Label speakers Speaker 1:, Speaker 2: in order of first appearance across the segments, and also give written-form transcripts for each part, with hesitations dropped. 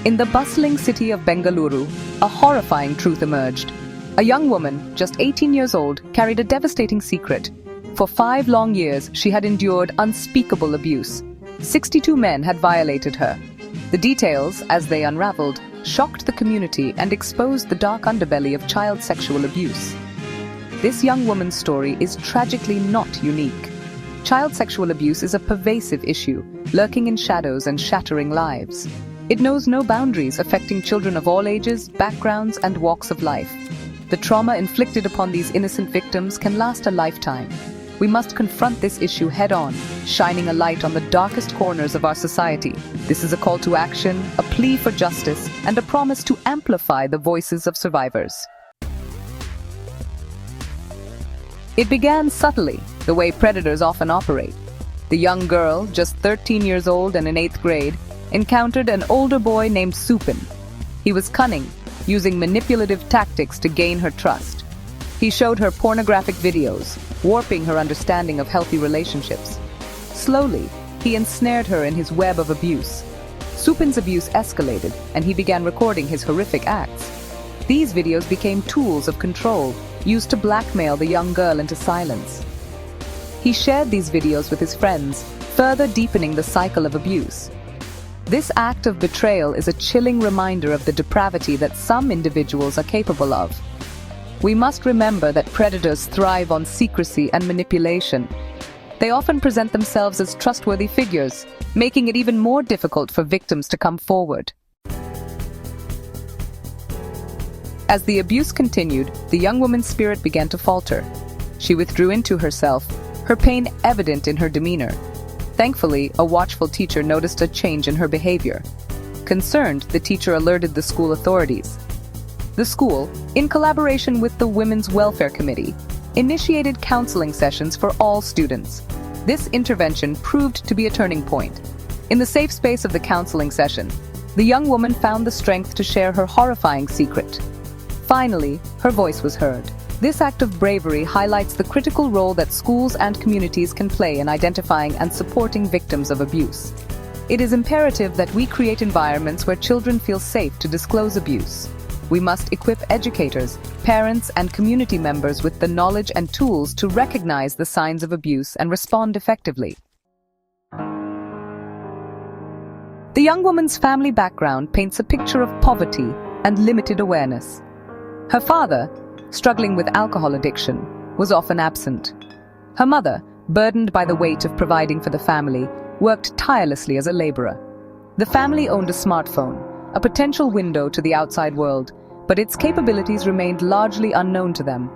Speaker 1: In the bustling city of Bengaluru, a horrifying truth emerged. A young woman, just 18 years old, carried a devastating secret. For 5 long years, she had endured unspeakable abuse. 62 men had violated her. The details, as they unraveled, shocked the community and exposed the dark underbelly of child sexual abuse. This young woman's story is tragically not unique. Child sexual abuse is a pervasive issue, lurking in shadows and shattering lives. It knows no boundaries, affecting children of all ages, backgrounds, and walks of life. The trauma inflicted upon these innocent victims can last a lifetime. We must confront this issue head-on, shining a light on the darkest corners of our society. This is a call to action, a plea for justice, and a promise to amplify the voices of survivors. It began subtly, the way predators often operate. The young girl, just 13 years old and in 8th grade, encountered an older boy named Supin. He was cunning, using manipulative tactics to gain her trust. He showed her pornographic videos, warping her understanding of healthy relationships. Slowly, he ensnared her in his web of abuse. Supin's abuse escalated, and he began recording his horrific acts. These videos became tools of control, used to blackmail the young girl into silence. He shared these videos with his friends, further deepening the cycle of abuse. This act of betrayal is a chilling reminder of the depravity that some individuals are capable of. We must remember that predators thrive on secrecy and manipulation. They often present themselves as trustworthy figures, making it even more difficult for victims to come forward. As the abuse continued, the young woman's spirit began to falter. She withdrew into herself, her pain evident in her demeanor. Thankfully, a watchful teacher noticed a change in her behavior. Concerned, the teacher alerted the school authorities. The school, in collaboration with the Women's Welfare Committee, initiated counseling sessions for all students. This intervention proved to be a turning point. In the safe space of the counseling session, the young woman found the strength to share her horrifying secret. Finally, her voice was heard. This act of bravery highlights the critical role that schools and communities can play in identifying and supporting victims of abuse. It is imperative that we create environments where children feel safe to disclose abuse. We must equip educators, parents, and community members with the knowledge and tools to recognize the signs of abuse and respond effectively. The young woman's family background paints a picture of poverty and limited awareness. Her father, struggling with alcohol addiction, was often absent. Her mother, burdened by the weight of providing for the family, worked tirelessly as a laborer. The family owned a smartphone, a potential window to the outside world, but its capabilities remained largely unknown to them.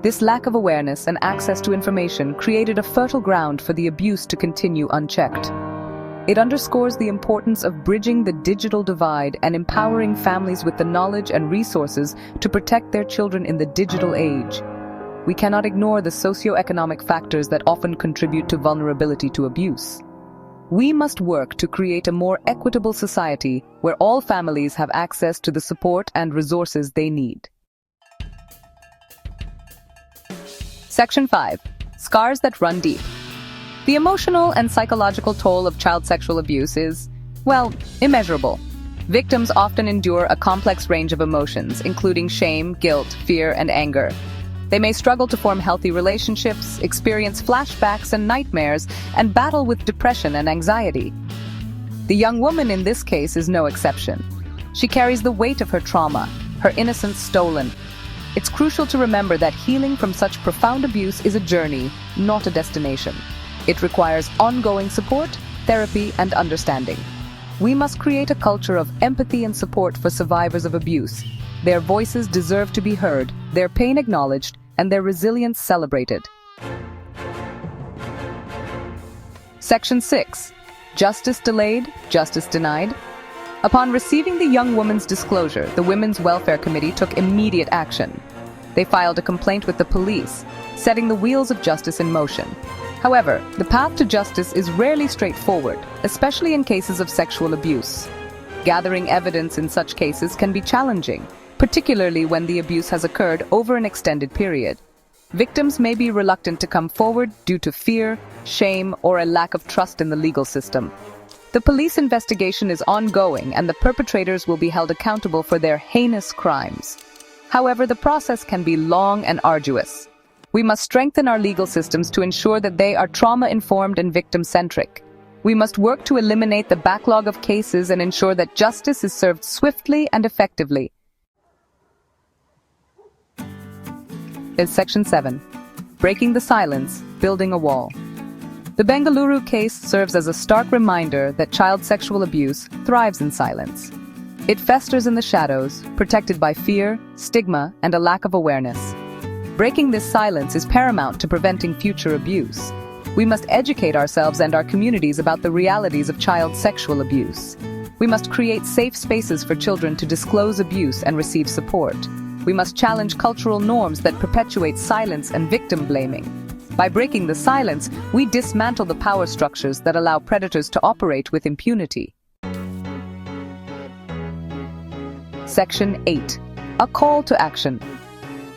Speaker 1: This lack of awareness and access to information created a fertile ground for the abuse to continue unchecked. It underscores the importance of bridging the digital divide and empowering families with the knowledge and resources to protect their children in the digital age. We cannot ignore the socioeconomic factors that often contribute to vulnerability to abuse. We must work to create a more equitable society where all families have access to the support and resources they need. Section 5. Scars that run deep. The emotional and psychological toll of child sexual abuse is, well, immeasurable. Victims often endure a complex range of emotions, including shame, guilt, fear, and anger. They may struggle to form healthy relationships, experience flashbacks and nightmares, and battle with depression and anxiety. The young woman in this case is no exception. She carries the weight of her trauma, her innocence stolen. It's crucial to remember that healing from such profound abuse is a journey, not a destination. It requires ongoing support, therapy, and understanding. We must create a culture of empathy and support for survivors of abuse. Their voices deserve to be heard, their pain acknowledged, and their resilience celebrated. Section 6. Justice delayed, justice denied. Upon receiving the young woman's disclosure, the Women's Welfare Committee took immediate action. They filed a complaint with the police, setting the wheels of justice in motion. However, the path to justice is rarely straightforward, especially in cases of sexual abuse. Gathering evidence in such cases can be challenging, particularly when the abuse has occurred over an extended period. Victims may be reluctant to come forward due to fear, shame, or a lack of trust in the legal system. The police investigation is ongoing and the perpetrators will be held accountable for their heinous crimes. However, the process can be long and arduous. We must strengthen our legal systems to ensure that they are trauma-informed and victim-centric. We must work to eliminate the backlog of cases and ensure that justice is served swiftly and effectively. Is Section 7. Breaking the silence, building a wall. The Bengaluru case serves as a stark reminder that child sexual abuse thrives in silence. It festers in the shadows, protected by fear, stigma, and a lack of awareness. Breaking this silence is paramount to preventing future abuse. We must educate ourselves and our communities about the realities of child sexual abuse. We must create safe spaces for children to disclose abuse and receive support. We must challenge cultural norms that perpetuate silence and victim blaming. By breaking the silence, we dismantle the power structures that allow predators to operate with impunity. Section 8. A call to action.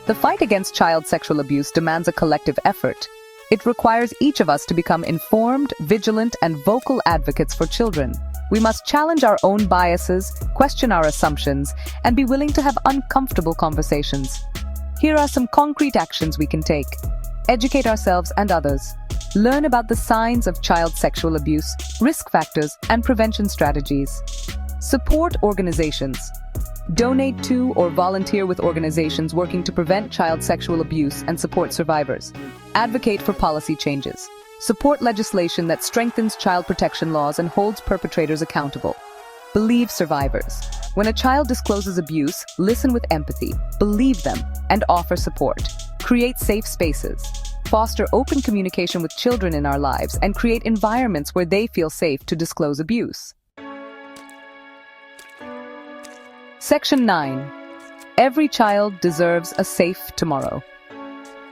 Speaker 1: The fight against child sexual abuse demands a collective effort. It requires each of us to become informed, vigilant, and vocal advocates for children. We must challenge our own biases, question our assumptions, and be willing to have uncomfortable conversations. Here are some concrete actions we can take. Educate ourselves and others. Learn about the signs of child sexual abuse, risk factors, and prevention strategies. Support organizations. Donate to or volunteer with organizations working to prevent child sexual abuse and support survivors. Advocate for policy changes. Support legislation that strengthens child protection laws and holds perpetrators accountable. Believe survivors. When a child discloses abuse, listen with empathy, believe them, and offer support. Create safe spaces. Foster open communication with children in our lives and create environments where they feel safe to disclose abuse. Section 9. Every child deserves a safe tomorrow.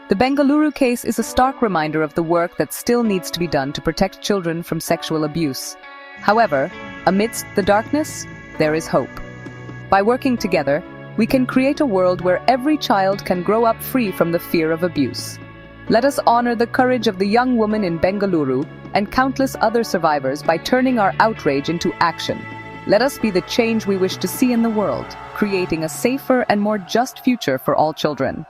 Speaker 1: The Bengaluru case is a stark reminder of the work that still needs to be done to protect children from sexual abuse. However, amidst the darkness, there is hope. By working together, we can create a world where every child can grow up free from the fear of abuse. Let us honor the courage of the young woman in Bengaluru and countless other survivors by turning our outrage into action. Let us be the change we wish to see in the world, creating a safer and more just future for all children.